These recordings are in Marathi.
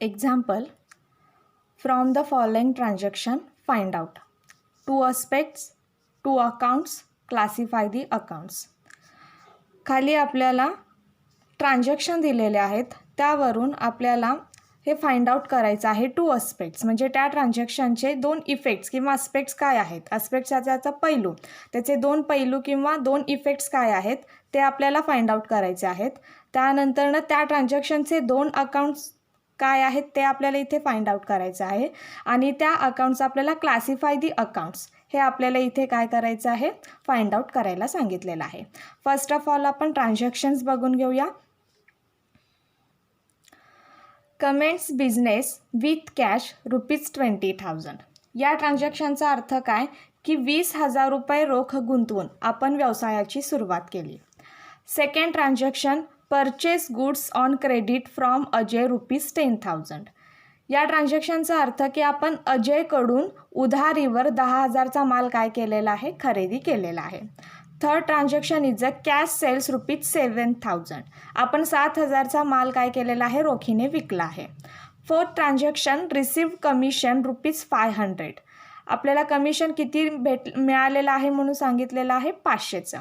Example, from the following transaction, find out 2 aspects, 2 accounts, classify the accounts. खाली आपल्याला ट्रान्झॅक्शन दिलेले आहेत, त्यावरून आपल्याला हे फाइंड आउट करायचं आहे 2 अस्पेक्ट्स, म्हणजे त्या ट्रान्झॅक्शनचे 2 इफेक्ट्स किंवा अस्पेक्ट्स काय आहेत. अस्पेक्ट्स याचा पैलू, त्याचे 2 पैलू किंवा 2 इफेक्ट्स काय आहेत ते आपल्याला फाइंड आउट करायचे आहेत. त्यानंतरनं त्या ट्रान्झॅक्शनचे 2 अकाउंट्स काय आहेत ते आपल्याला इथे फाइंड आउट करायचं आहे आणि त्या अकाउंट्स आपल्याला क्लासिफाय दी अकाउंट्स हे आपल्याला इथे काय करायचं आहे, फाइंड आउट करायला सांगितलेलं आहे. फर्स्ट ऑफ ऑल आपण ट्रान्झॅक्शन्स बघून घेऊया. Comments business with cash ₹20,000. या ट्रान्झॅक्शनचा अर्थ काय की 20,000 रुपये रोख गुंतवून आपण व्यवसायाची सुरुवात केली. Second transaction purchase goods on credit from Ajay ₹10,000. या ट्रान्झॅक्शनचा अर्थ की आपण अजयकडून उधारीवर 10,000चा माल काय केलेला आहे, खरेदी केलेला आहे. Third transaction is a cash sales ₹7,000. आपण 7,000चा माल काय केलेला आहे, रोखीने विकला आहे. Fourth transaction receive commission ₹500. आपल्याला कमिशन किती मिळालेलं आहे म्हणून सांगितलेलं आहे, 500चं.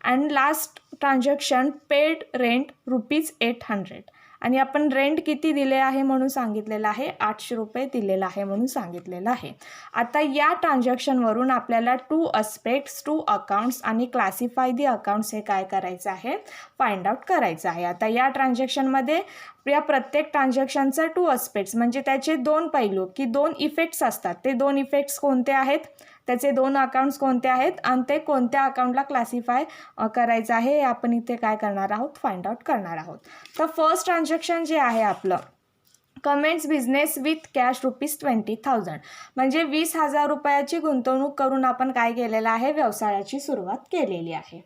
And last transaction paid rent ₹800. आणि आपण रेंट किती दिले आहे म्हणून सांगितलेलं आहे, 800 रुपये दिलेला आहे म्हणून सांगितलेलं आहे. आता या ट्रान्झॅक्शनवरून आपल्याला 2 अस्पेक्ट्स, 2 अकाउंट्स आणि क्लासिफाय दी अकाउंट्स हे काय करायचं आहे, फाइंड आउट करायचं आहे. आता या ट्रान्झॅक्शनमध्ये या प्रत्येक ट्रान्झॅक्शनचं 2 अस्पेक्ट्स म्हणजे त्याचे 2 पैलू की 2 इफेक्ट्स असतात. ते 2 इफेक्ट्स कोणते आहेत, त्याचे 2 अकाउंट्स कोणते आहेत आणि ते कोणत्या अकाउंटला क्लासिफाय करायचं आहे हे आपण इथे काय करणार आहोत, फाइंड आउट करणार आहोत. तर फर्स्ट ट्रान्झॅक्शन जे आहे आपलं कमेंट्स बिझनेस विथ कॅश ₹20,000, म्हणजे 20,000 रुपयाची गुंतवणूक करून आपण काय केलेलं आहे, व्यवसायाची सुरुवात केलेली आहे.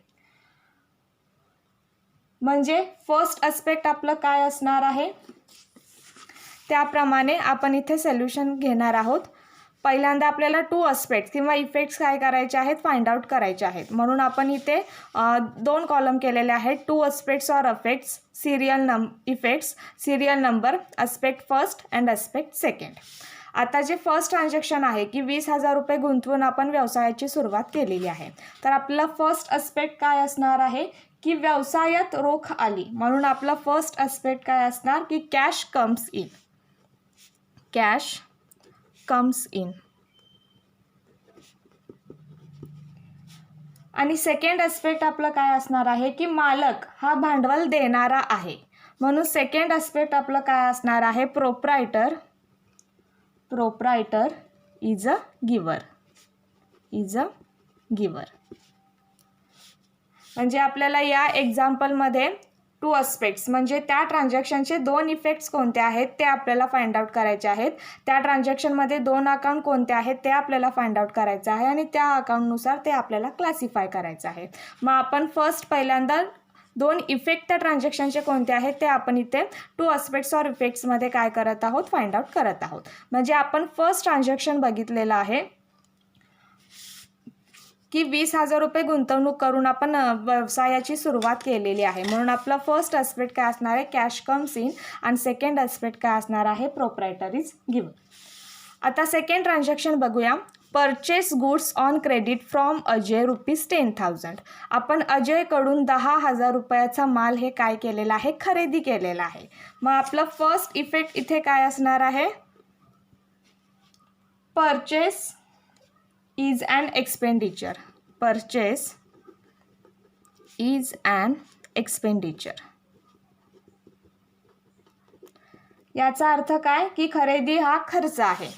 म्हणजे फर्स्ट अस्पेक्ट आपलं काय असणार आहे, त्याप्रमाणे आपण इथे सोल्युशन घेणार आहोत. पहिल्यांदा आपल्याला 2 अस्पेक्ट्स किंवा इफेक्ट्स काय करायचे आहेत, फाइंड आउट करायचे आहेत. म्हणून आपण इथे 2 कॉलम केलेले आहेत. 2 aspects or affects, effects, serial number, aspect first and aspect second. आता जे फर्स्ट ट्रान्झॅक्शन आहे की 20,000 रुपये गुंतवून आपण व्यवसायाची सुरुवात केलेली आहे. तर आपला फर्स्ट अस्पेक्ट काय असणार आहे की व्यवसायात रोख आली, म्हणून आपला फर्स्ट अस्पेक्ट काय असणार की cash comes in. Cash comes in. आणि सेकंड अस्पेक्ट आपलं काय असणार आहे की मालक हा भांडवल देणारा आहे, म्हणून सेकंड अस्पेक्ट आपलं काय असणार आहे, प्रोप्रायटर इज अ गिवर. म्हणजे आपल्याला या एक्झाम्पलमध्ये 2 अस्पेक्ट्स म्हणजे त्या ट्रान्झॅक्शनचे 2 इफेक्ट्स कोणते आहेत ते आपल्याला फाइंड आउट करायचे आहेत. त्या ट्रान्झॅक्शनमध्ये 2 अकाउंट कोणते आहेत ते आपल्याला फाइंड आउट करायचं आहे आणि त्या अकाउंटनुसार ते आपल्याला क्लासिफाय करायचं आहे. मग आपण पहिल्यांदा 2 इफेक्ट त्या ट्रान्झॅक्शनचे कोणते आहेत ते आपण इथे 2 अस्पेक्ट्स ऑर इफेक्ट्समध्ये काय करत आहोत, फाइंड आउट करत आहोत. म्हणजे आपण फर्स्ट ट्रान्झॅक्शन बघितलेलं आहे की 20,000 रुपये गुंतवणूक करून आपण व्यवसायाची सुरुवात केलेली आहे. म्हणून आपला फर्स्ट अस्पेक्ट काय असणार आहे, कॅश कम्स इन, आणि सेकंड अस्पेक्ट काय असणार आहे, प्रोप्रायटर इज गिव्हर. आता सेकंड ट्रान्झॅक्शन बघूया. Purchase goods on credit from Ajay ₹10,000. आपण अजयकडून 10,000 रुपयाचा माल हे काय केलेला आहे, खरेदी केलेला आहे. मग आपलं फर्स्ट इफेक्ट इथे काय असणार आहे, purchase is an expenditure. Purchase is an expenditure. याचा अर्थ काय की खरेदी हा खर्च आहे.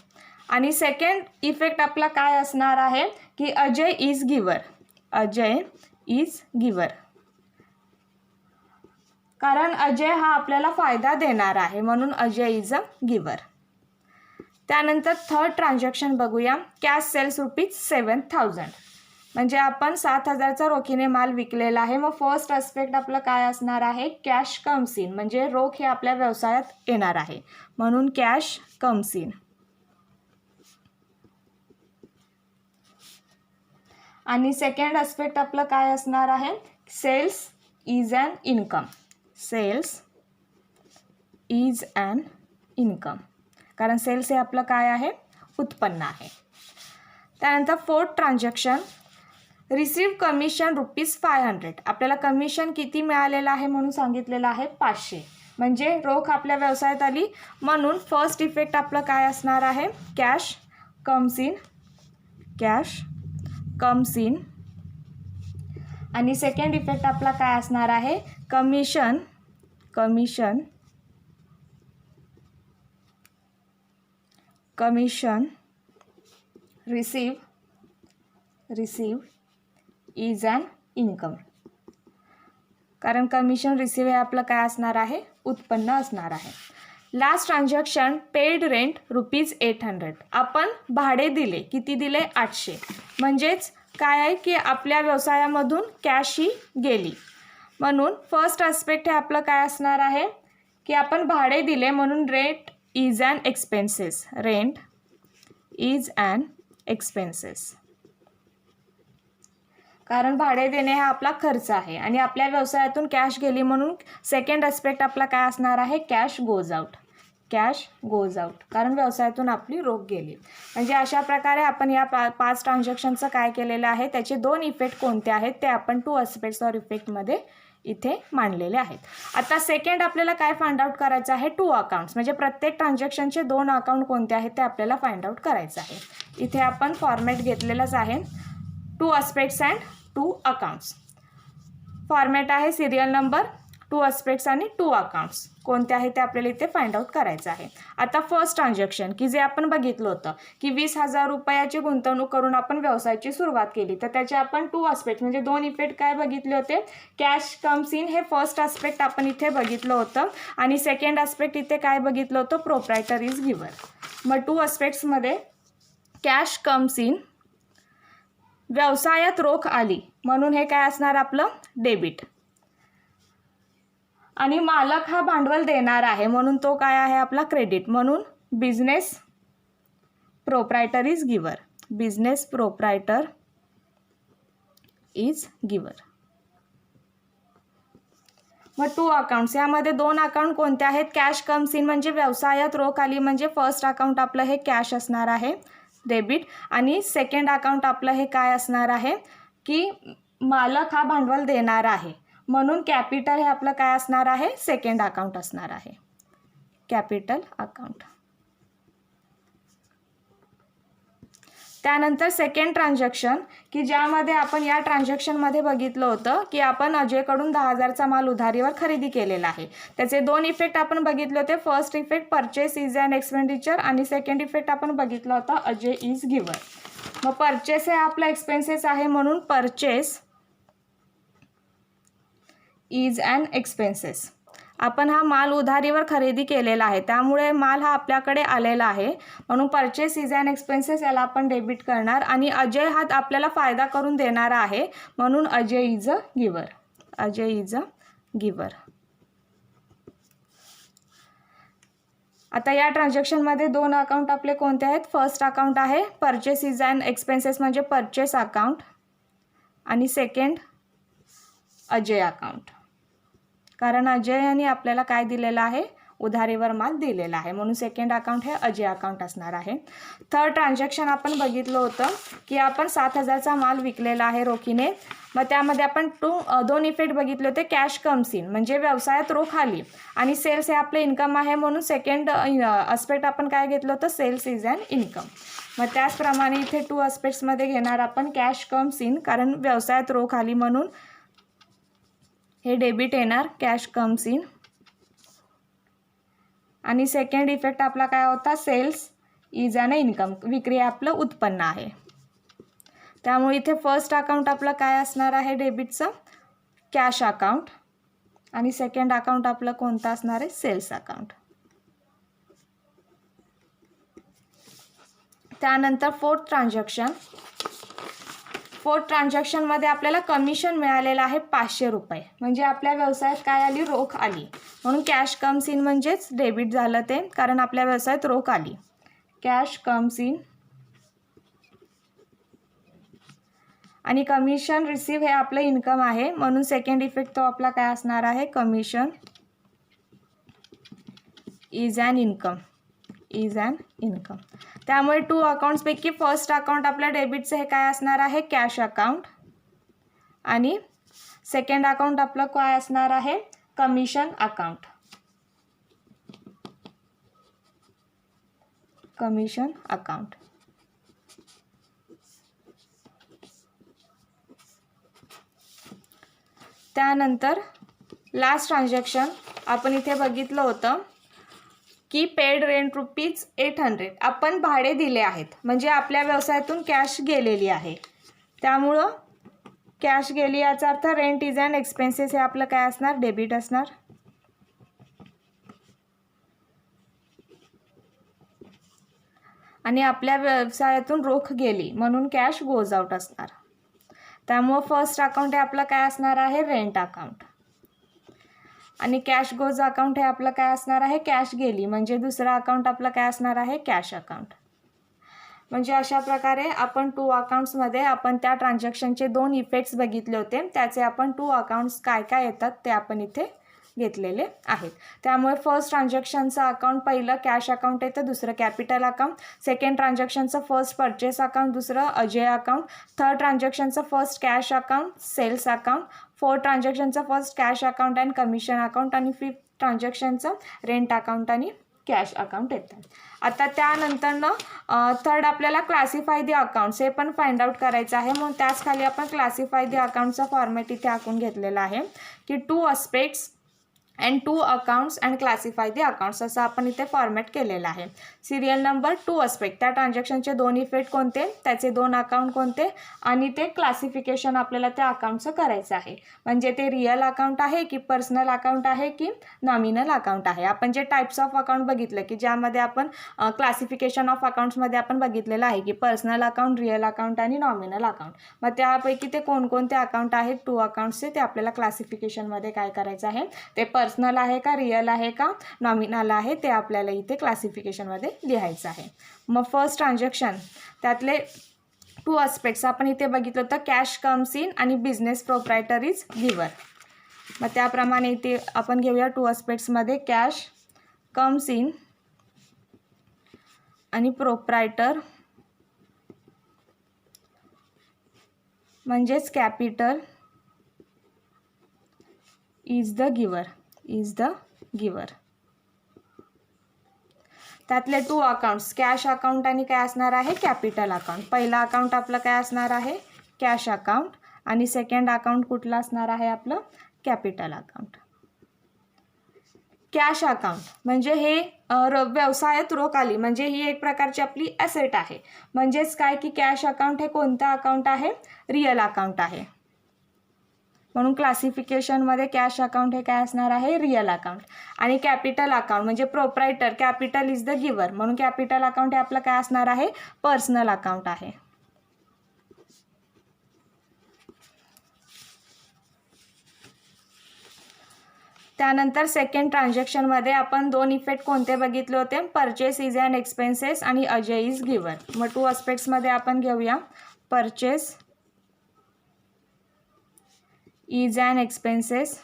आणि सेकंड इफेक्ट आपला काय असणार आहे की अजय इज गिवर. कारण अजय हा आपल्याला फायदा देणार आहे, म्हणून अजय इज अ गिवर. त्यानंतर थर्ड ट्रान्झॅक्शन बघूया. Cash sales ₹7,000. म्हणजे आपण 7,000चा रोखीने माल विकलेला आहे. मग फर्स्ट अस्पेक्ट आपलं काय असणार आहे, कॅश कम्स इन, म्हणजे रोख हे आपल्या व्यवसायात येणार आहे, म्हणून कॅश कम्स इन. आणि सेकंड अस्पेक्ट आपलं काय असणार आहे, sales is an income. Income, कारण सेल्स हे आपलं काय आहे, उत्पन्न आहे. त्यानंतर फोर्थ ट्रान्झॅक्शन, रिसीव्ह कमिशन ₹500. आपल्याला कमिशन किती मिळालेलं आहे म्हणून सांगितलेलं आहे 500. म्हणजे रोख आपल्या व्यवसायात आली, म्हणून फर्स्ट इफेक्ट आपलं काय असणार आहे, कॅश कम्स इन. आणि सेकंड इफेक्ट आपला काय असणार आहे, commission receive is an income, कारण कमिशन रिसीव्ह हे आपलं काय असणार आहे, उत्पन्न असणार आहे. Last transaction, paid rent ₹800. आपण भाडे दिले, किती दिले, 800. म्हणजेच काय आहे की आपल्या व्यवसायामधून कॅश ही गेली, म्हणून फर्स्ट आस्पेक्ट हे आपलं काय असणार आहे की आपण भाडे दिले, म्हणून रेंट इज अन एक्सपेन्सेस. कारण भाडे देणे हा आपला खर्च आहे आणि आपल्या व्यवसायातून कॅश गेली, म्हणून सेकंड आस्पेक्ट आपला काय असणार आहे, कॅश गोज आउट, कारण व्यवसायातून आपली रोख गेली. म्हणजे अशा प्रकारे आपण या 5 ट्रान्झॅक्शनचं काय केलेलं आहे, त्याचे 2 इफेक्ट कोणते आहेत ते आपण 2 आस्पेक्ट्स ऑर इफेक्टमध्ये इथे मांडलेले आहेत. आता सेकंड आपल्याला काय फाइंड आउट करायचं आहे, 2 अकाउंट्स, म्हणजे प्रत्येक ट्रान्झॅक्शनचे 2 अकाउंट कोणते आहेत ते आपल्याला फाइंड आउट करायचं आहे. इथे आपण फॉर्मॅट घेतलेलंच आहे, 2 आस्पेक्ट्स अँड 2 अकाउंट्स. फॉर्मॅट आहे सिरियल नंबर, 2 आस्पेक्ट्स आणि 2 अकाउंट्स कोणते आहे ते आपल्याला इथे फाइंड आउट करायचं आहे. आता फर्स्ट ट्रान्झॅक्शन की जे आपण बघितलं होतं की 20,000 रुपयाची गुंतवणूक करून आपण व्यवसायाची सुरुवात केली, तर त्याचे आपण 2 आस्पेक्ट म्हणजे 2 इफेक्ट काय बघितले होते, कॅश कम्स इन हे फर्स्ट आस्पेक्ट आपण इथे बघितलं होतं, आणि सेकंड आस्पेक्ट इथे काय बघितलं होतं, प्रोप्रायटर इज गिव्हर. मग 2 आस्पेक्ट्समध्ये कॅश कम्स इन, व्यवसायात रोख आली, म्हणून हे काय असणार आपलं, डेबिट. आणि मालक हा भांडवल देणार आहे, म्हणून तो काय आहे आपला, क्रेडिट. म्हणून बिझनेस प्रोप्रायटर इज गिव्हर. मग 2 अकाउंट्स, यामध्ये 2 अकाउंट कोणते आहेत, कॅश कम्स इन म्हणजे व्यवसायात रोख आली, म्हणजे फर्स्ट अकाउंट आपलं हे कॅश असणार आहे, डेबिट. आणि सेकंड अकाउंट आपलं हे काय असणार आहे की मालक हा भांडवल देणार आहे, म्हणून कॅपिटल हे आपलं काय असणार आहे, सेकंड अकाउंट असणार आहे, कॅपिटल अकाउंट. त्यानंतर सेकंड ट्रान्झॅक्शन की ज्यामध्ये आपण या ट्रान्झॅक्शनमध्ये बघितलं होतं की आपण अजयकडून 10,000चा माल उधारीवर खरेदी केलेला आहे. त्याचे 2 इफेक्ट आपण बघितले होते, first effect purchase is an expenditure, आणि सेकंड इफेक्ट आपण बघितला होता अजय इज गिव्हर. मग परचेस हे आपला एक्सपेन्सेस आहे, म्हणून परचेस इज अन एक्सपेन्सेस. आपण हा माल उधारीवर खरेदी केलेला आहे, त्यामुळे माल हा आपल्याकडे आलेला आहे, म्हणून परचेस इज अन एक्सपेन्सेस याला आपण डेबिट करणार. आणि अजय हा आपल्याला फायदा करून देणारा आहे, म्हणून अजय इज अ गिव्हर. आता या ट्रान्झॅक्शनमध्ये 2 अकाउंट आपले कोणते आहेत, फर्स्ट अकाउंट आहे परचेस इज अन एक्सपेन्सेस म्हणजे परचेस अकाउंट, आणि सेकंड अजय अकाउंट, कारण अजयने आपल्याला काय दिलेलं आहे, उधारीवर माल दिलेला आहे, म्हणून सेकंड अकाउंट हे अजय अकाउंट असणार आहे. थर्ड ट्रान्झॅक्शन आपण बघितलं होतं की आपण 7,000चा माल विकलेला आहे रोखीने, मग त्यामध्ये आपण 2 इफेक्ट बघितले होते, कॅश कम्स इन म्हणजे व्यवसायात रोख आली, आणि सेल्स हे आपलं इन्कम आहे, म्हणून सेकंड आस्पेक्ट आपण काय घेतलं होतं, सेल्स इज अन इन्कम. मग त्याचप्रमाणे इथे 2 आस्पेक्ट्समध्ये घेणार आपण कॅश कम्स इन, कारण व्यवसायात रोख आली म्हणून हे डेबिट येणार, कॅश कम्स इन. आणि सेकंड इफेक्ट आपला काय होता, सेल्स इज अन इन्कम, विक्री आपलं उत्पन्न आहे. त्यामुळे इथे फर्स्ट अकाउंट आपलं काय असणार आहे, डेबिटचं कॅश अकाउंट, आणि सेकंड अकाउंट आपलं कोणतं असणार आहे, सेल्स अकाउंट. त्यानंतर फोर्थ ट्रान्झॅक्शनमध्ये आपल्याला कमिशन मिळालेलं आहे 500 रुपये, म्हणजे आपल्या व्यवसायात काय आली, रोख आली, म्हणून कॅश कम्स इन म्हणजेच डेबिट झालं ते, कारण आपल्या व्यवसायात रोख आली, कॅश कम्स इन. आणि कमिशन रिसीव्ह हे आपलं इन्कम आहे, म्हणून सेकंड इफेक्ट तो आपला काय असणार आहे, commission is an income. Is an income. त्यामुळे 2 अकाउंट्सपैकी फर्स्ट अकाउंट आपल्या डेबिटचं हे काय असणार आहे, कॅश अकाउंट. आणि सेकंड अकाउंट आपलं काय असणार आहे, कमिशन अकाउंट. Commission account. त्यानंतर लास्ट ट्रान्झॅक्शन आपण इथे बघितलं होतं की पेड रेंट ₹800. आपण भाडे दिले आहेत, म्हणजे आपल्या व्यवसायातून कॅश गेलेली आहे. त्यामुळं कॅश गेली याचा अर्थ रेंट इज ॲन एक्सपेन्सेस हे आपलं काय असणार, डेबिट असणार. आणि आपल्या व्यवसायातून रोख गेली म्हणून कॅश गोज आउट असणार. त्यामुळं फर्स्ट अकाउंट हे आपलं काय असणार आहे, रेंट अकाउंट. आणि कॅश गोज अकाउंट हे आपलं काय असणार आहे, कॅश गेली, म्हणजे दुसरं अकाउंट आपलं काय असणार आहे, कॅश अकाउंट. म्हणजे अशा प्रकारे आपण 2 अकाउंट्समध्ये आपण त्या ट्रान्झॅक्शनचे 2 इफेक्ट्स बघितले होते. त्याचे आपण 2 अकाउंट्स काय काय येतात ते आपण इथे घेतलेले आहेत. त्यामुळे फर्स्ट ट्रान्झॅक्शनचं अकाउंट पहिलं कॅश अकाउंट येतं, दुसरं कॅपिटल अकाउंट. सेकंड ट्रान्झॅक्शनचं फर्स्ट परचेस अकाउंट, दुसरं अजय अकाउंट. थर्ड ट्रान्झॅक्शनचं first cash account, sales account. Fourth ट्रान्झॅक्शनचं first cash account and commission account. आणि फिफ्थ ट्रान्झॅक्शनचं रेंट अकाउंट आणि कॅश अकाउंट येतं. आता त्यानंतरनं थर्ड आपल्याला क्लासिफाय दी अकाउंट्स हे पण फाइंड आउट करायचं आहे. म्हणून त्याच खाली आपण क्लासिफाय दी अकाउंटचा फॉर्मॅट इथे आखून घेतलेला आहे की 2 aspects and 2 accounts and classify the accounts असं आपण इथे फॉर्मॅट केलेलं आहे. सिरियल नंबर 2 अस्पेक्ट, त्या ट्रान्झॅक्शनचे 2 इफेक्ट कोणते, त्याचे 2 अकाउंट कोणते, आणि ते क्लासिफिकेशन आपल्याला त्या अकाउंटचं करायचं आहे. म्हणजे ते रिअल अकाउंट आहे की पर्सनल अकाउंट आहे की नॉमिनल अकाउंट आहे. आपण जे टाईप्स ऑफ अकाउंट बघितलं की ज्यामध्ये आपण क्लासिफिकेशन ऑफ अकाउंट्समध्ये आपण बघितलेलं आहे की पर्सनल अकाउंट, रिअल अकाउंट आणि नॉमिनल अकाउंट. मग त्यापैकी ते कोणकोणते अकाउंट आहेत 2 अकाउंट्सचे ते आपल्याला क्लासिफिकेशनमध्ये काय करायचं आहे, ते पर्सनल आहे का, रिअल आहे का, नॉमिनल आहे, ते आपल्याला इथे क्लासिफिकेशनमध्ये लिहायचं आहे. मग फर्स्ट ट्रान्झॅक्शन त्यातले 2 अस्पेक्ट्स आपण इथे बघितलं होतं, कॅश कम्स इन आणि बिझनेस प्रोप्रायटर इज गिवर. मग त्याप्रमाणे इथे आपण घेऊया 2 अस्पेक्ट्समध्ये कॅश कम्स इन आणि प्रोप्रायटर म्हणजेच कॅपिटल इज द गिवर. त्यातले 2 अकाउंट्स कॅश अकाउंट आणि काय असणार आहे, कॅपिटल अकाउंट. पहिला अकाउंट आपलं काय असणार आहे, कॅश अकाउंट. आणि सेकंड अकाउंट कुठलं असणार आहे आपलं, कॅपिटल अकाउंट. कॅश अकाउंट म्हणजे हे व्यवसायात रोख आली म्हणजे ही एक प्रकारची आपली ॲसेट आहे. म्हणजेच काय की कॅश अकाउंट हे कोणतं अकाउंट आहे, रिअल अकाउंट आहे. म्हणून क्लासिफिकेशनमध्ये कॅश अकाउंट हे काय असणार आहे, रिअल अकाउंट. आणि कॅपिटल अकाउंट म्हणजे प्रोप्रायटर, कॅपिटल इज द गिवर, म्हणून कॅपिटल अकाउंट हे आपलं काय असणार आहे, पर्सनल अकाउंट आहे. त्यानंतर सेकंड ट्रान्झॅक्शनमध्ये आपण 2 इफेक्ट कोणते बघितले होते, परचेस इज ॲन एक्सपेन्सेस आणि अजय इज गिवर. मग 2 अस्पेक्ट्समध्ये आपण घेऊया, परचेस इज ॲन एक्सपेन्सेस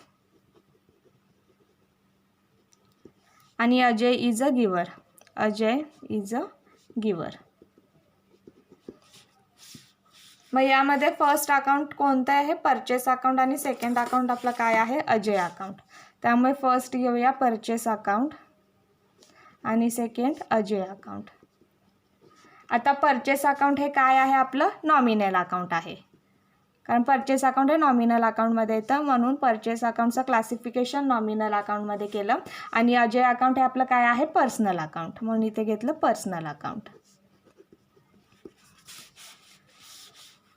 आणि अजय इज अ गिवर. मग यामध्ये फर्स्ट अकाउंट कोणतं आहे, परचेस अकाउंट. आणि सेकंड अकाउंट आपलं काय आहे, अजय अकाउंट. त्यामुळे फर्स्ट घेऊया परचेस अकाउंट आणि सेकंड अजय अकाउंट. आता परचेस अकाउंट हे काय आहे, आपलं नॉमिनल अकाउंट आहे. कारण परचेस अकाउंट हे नॉमिनल अकाउंटमध्ये येतं, म्हणून परचेस अकाउंटचं क्लासिफिकेशन नॉमिनल अकाउंटमध्ये केलं. आणि अजय अकाउंट हे आपलं काय आहे, पर्सनल अकाउंट, म्हणून इथे घेतलं पर्सनल अकाउंट.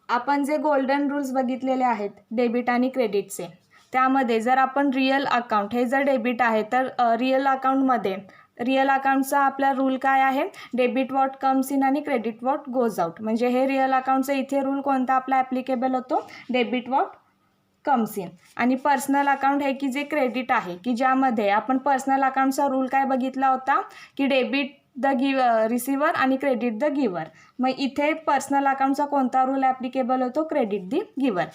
आपण जे गोल्डन रूल्स बघितलेले आहेत डेबिट आणि क्रेडिटचे, त्यामध्ये जर आपण रिअल अकाउंट हे जर डेबिट आहे तर रिअल अकाउंटचा आपला रूल काय आहे, डेबिट वॉट कम्स इन आणि क्रेडिट वॉट गोज आउट. म्हणजे हे रिअल अकाउंटचा इथे रूल कोणता आपला ॲप्लिकेबल होतो, डेबिट वॉट कम्स इन. आणि पर्सनल अकाउंट हे की जे क्रेडिट आहे की ज्यामध्ये आपण पर्सनल अकाउंटचा रूल काय बघितला होता की डेबिट द रिसिवर आणि क्रेडिट द गिवर. मग इथे पर्सनल अकाउंटचा कोणता रूल ॲप्लिकेबल होतो, क्रेडिट द गिवर.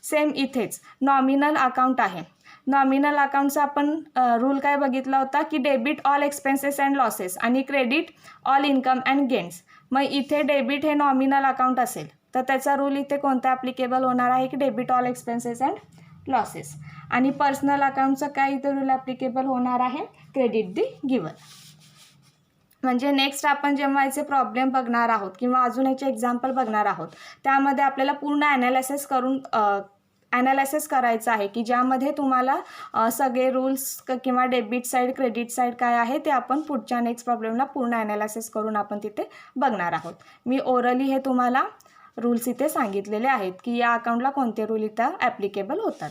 सेम इथेच नॉमिनल अकाउंट आहे. नॉमिनल अकाउंटचा आपण रूल काय बघितला होता की debit all expenses and losses आणि credit all income and gains. मग इथे डेबिट हे नॉमिनल अकाउंट असेल तर त्याचा रूल इथे कोणता ॲप्लिकेबल होणार आहे की debit all expenses and losses. आणि पर्सनल अकाउंटचा काय इथे रूल ॲप्लिकेबल होणार आहे क्रेडिट दी गिवन. म्हणजे नेक्स्ट आपण जेव्हा याचे प्रॉब्लेम बघणार आहोत किंवा अजून याचे एक्झाम्पल बघणार आहोत त्यामध्ये आपल्याला पूर्ण ॲनालिसिस करायचं आहे की ज्यामध्ये तुम्हाला सगळे रूल्स किंवा डेबिट साईड क्रेडिट साईड काय आहे ते आपण पुढच्या नेक्स्ट प्रॉब्लेमला पूर्ण ॲनालिसिस करून आपण तिथे बघणार आहोत. मी ओरली हे तुम्हाला रूल्स इथे सांगितलेले आहेत की या अकाउंटला कोणते रूल इथं ॲप्लिकेबल होतात.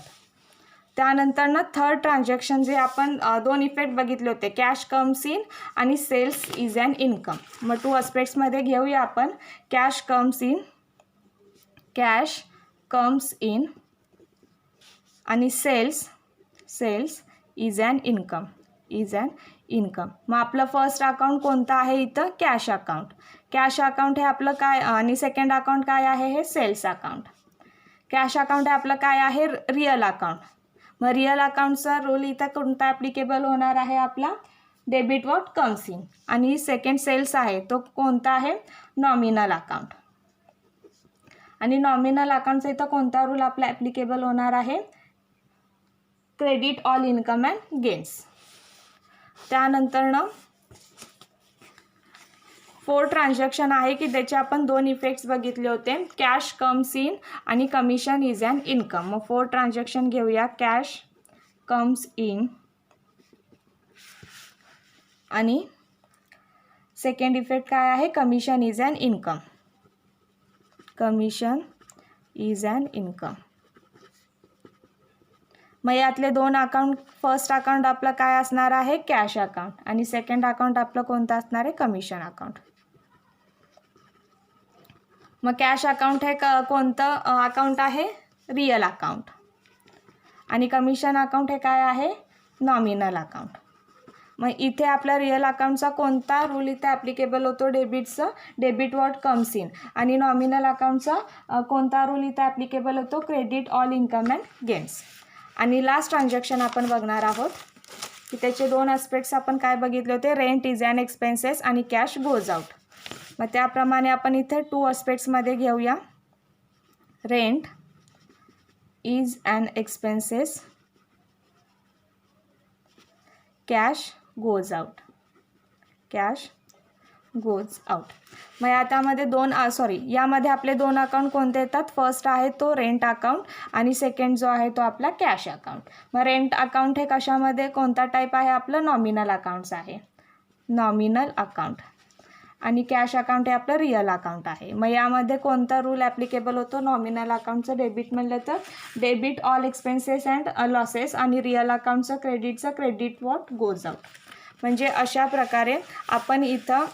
त्यानंतर थर्ड ट्रान्झॅक्शन जे आपण दोन इफेक्ट बघितले होते कॅश कम्स इन आणि सेल्स इज अन इन्कम. मग 2 आस्पेक्ट्समध्ये घेऊया आपण. कॅश कम्स इन आणि सेल्स इज अन इन्कम. मग आपलं फर्स्ट अकाउंट कोणतं आहे इथं कॅश अकाउंट हे आपलं काय आणि सेकंड अकाउंट काय आहे हे सेल्स अकाउंट. कॅश अकाउंट हे आपलं काय आहे रिअल अकाउंट. मग रिअल अकाउंटचा रूल इथं कोणता ॲप्लिकेबल होणार आहे आपला डेबिट वॉट कम्स इन. आणि सेकंड सेल्स आहे तो कोणता आहे नॉमिनल अकाउंट. आणि नॉमिनल अकाउंटचा इथं कोणता रूल आपला ॲप्लिकेबल होणार आहे credit all income and gains. त्यानंतर 4 ट्रान्झॅक्शन आहे की त्याचे आपण 2 इफेक्ट्स बघितले होते कॅश कम्स इन आणि कमिशन इज अन इन्कम. मग 4 ट्रान्झॅक्शन घेऊया. कॅश कम्स इन आणि सेकंड इफेक्ट काय आहे कमिशन इज अन इन्कम. मग यातले 2 अकाउंट फर्स्ट अकाउंट आपलं काय असणार आहे कॅश अकाउंट आणि सेकंड अकाउंट आपलं कोणतं असणार आहे कमिशन अकाउंट. मग कॅश अकाउंट हे कोणतं अकाउंट आहे रिअल अकाउंट आणि कमिशन अकाउंट हे काय आहे नॉमिनल अकाउंट. मग इथे आपल्या रिअल अकाउंटचा कोणता रूल इथे ॲप्लिकेबल होतो डेबिट वॉट कम्स इन. आणि नॉमिनल अकाउंटचा कोणता रूल इथे ॲप्लिकेबल होतो credit all income and gains. आणि लास्ट ट्रान्झॅक्शन आपण बघणार आहोत की त्याचे 2 आस्पेक्ट्स आपण काय बघितले होते रेंट इज अन एक्सपेन्सेस आणि कॅश गोज आउट. मग त्याप्रमाणे आपण इथे 2 आस्पेक्ट्समध्ये घेऊया. Rent is an expenses cash goes out. मग यामध्ये आपले 2 अकाउंट कोणते येतात फर्स्ट आहे तो रेंट अकाउंट आणि सेकंड जो आहे तो आपला कॅश अकाउंट. मग रेंट अकाउंट हे कशामध्ये कोणता टाईप आहे आपलं नॉमिनल अकाउंट्स आहे नॉमिनल अकाउंट. आणि कॅश अकाउंट हे आपलं रिअल अकाउंट आहे. मग यामध्ये कोणता रूल ॲप्लिकेबल होतो नॉमिनल अकाउंटचं डेबिट म्हणलं तर debit all expenses and losses आणि रिअल अकाउंटचं क्रेडिट वॉट गोज आउट. म्हणजे अशा प्रकारे आपण इथं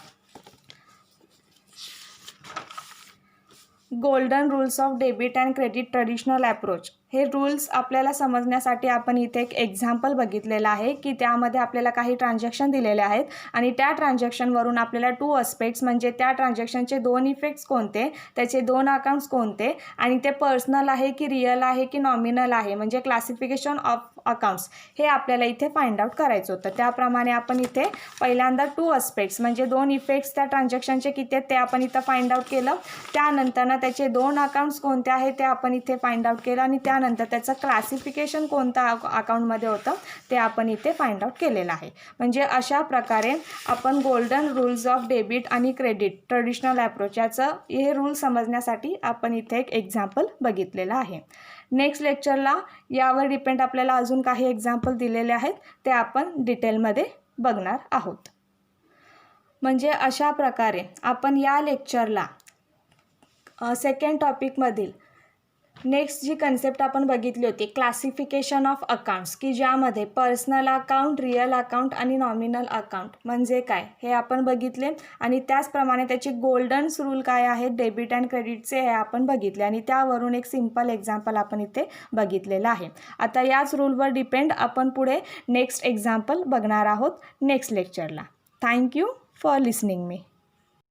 golden rules of debit and credit traditional approach हे रूल्स आपल्याला समजण्यासाठी आपण इथे एक एक्झाम्पल बघितलेलं आहे की त्यामध्ये आपल्याला काही ट्रान्झॅक्शन दिलेले आहेत आणि त्या ट्रान्झॅक्शनवरून आपल्याला 2 आस्पेक्ट्स म्हणजे त्या ट्रान्झॅक्शनचे 2 इफेक्ट्स कोणते त्याचे 2 अकाउंट्स कोणते आणि ते पर्सनल आहे की रिअल आहे की नॉमिनल आहे म्हणजे क्लासिफिकेशन ऑफ अकाउंट्स हे आपल्याला इथे फाइंड आउट करायचं होतं. त्याप्रमाणे आपण इथे पहिल्यांदा 2 आस्पेक्ट्स म्हणजे 2 इफेक्ट्स त्या ट्रान्झॅक्शनचे किती आहेत ते आपण इथं फाइंड आउट केलं. त्यानंतर त्याचे 2 अकाउंट्स कोणते आहेत ते आपण इथे फाइंड आउट केलं आणि त्यानंतर त्याचं क्लासिफिकेशन कोणत्या अकाउंटमध्ये होतं ते आपण इथे फाइंड आउट केलेलं आहे. म्हणजे अशा प्रकारे आपण गोल्डन रूल्स ऑफ डेबिट आणि क्रेडिट ट्रेडिशनल अप्रोच याचं हे रूल समजण्यासाठी आपण इथे एक एक्झाम्पल बघितलेलं आहे. नेक्स्ट लेक्चरला यावर डिपेंड आपल्याला अजून काही एक्झाम्पल दिलेले आहेत ते आपण डिटेलमध्ये बघणार आहोत. म्हणजे अशा प्रकारे आपण या लेक्चरला सेकंड टॉपिकमधील नेक्स्ट जी कन्सेप्ट आपण बघितली होती क्लासिफिकेशन ऑफ अकाउंट्स की ज्यामध्ये पर्सनल अकाउंट रिअल अकाउंट आणि नॉमिनल अकाउंट म्हणजे काय हे आपण बघितले आणि त्याचप्रमाणे त्याचे गोल्डन रूल काय आहेत डेबिट अँड क्रेडिटचे हे आपण बघितले आणि त्यावरून एक सिंपल एक्झाम्पल आपण इथे बघितलेलं आहे. आता याच रूलवर डिपेंड आपण पुढे नेक्स्ट एक्झाम्पल बघणार आहोत नेक्स्ट लेक्चरला. Thank you for listening me.